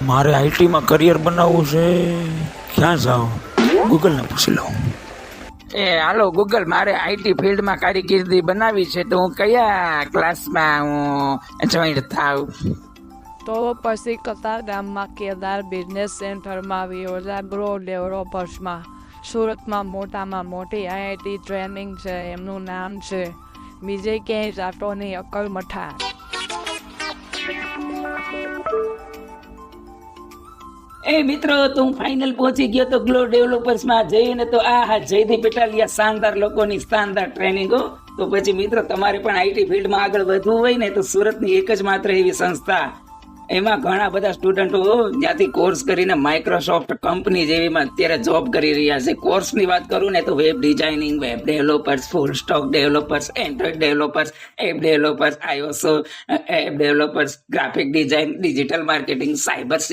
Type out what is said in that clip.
મારે આઈટીમાં કરિયર બનાવવું છે, ક્યાં જાઉં? ગૂગલને પૂછી લઉં. હાલો ગૂગલ, મારે આઈટી ફિલ્ડમાં કારકિર્દી બનાવી છે, તો હું કયા ક્લાસમાં હું જોઈન્ટ થાઉં? તો પછી કતારગામમાં કેદાર બિઝનેસ સેન્ટરમાં વિયોલા ગ્રો ડેવલપર્સમાં સુરતમાં મોટામાં મોટી આઈઆઈટી ટ્રેનિંગ છે, એમનું નામ છે. બીજે ક્યાંય જાતો નહીં, અકલ મઠા. એ મિત્રો, તો હું ફાઇનલ પહોંચી ગયો તો ગ્લો ડેવલપર્સમાં જઈને તો જયદીપ પેટાલિયા શાનદાર લોકોની શાનદાર ટ્રેનિંગો. તો પછી મિત્રો, તમારે પણ આઈટી ફિલ્ડમાં આગળ વધવું હોય ને તો સુરતની એક જ માત્ર એવી સંસ્થા, એમાં ઘણા બધા સ્ટુડન્ટો ત્યાંથી કોર્સ કરીને માઇક્રોસોફ્ટ કંપની જેવીમાં અત્યારે જોબ કરી રહ્યા છે. કોર્સની વાત કરું ને તો web designing, web developers, full stack developers, Android developers, app developers, iOS app developers, graphic design, digital marketing, cyber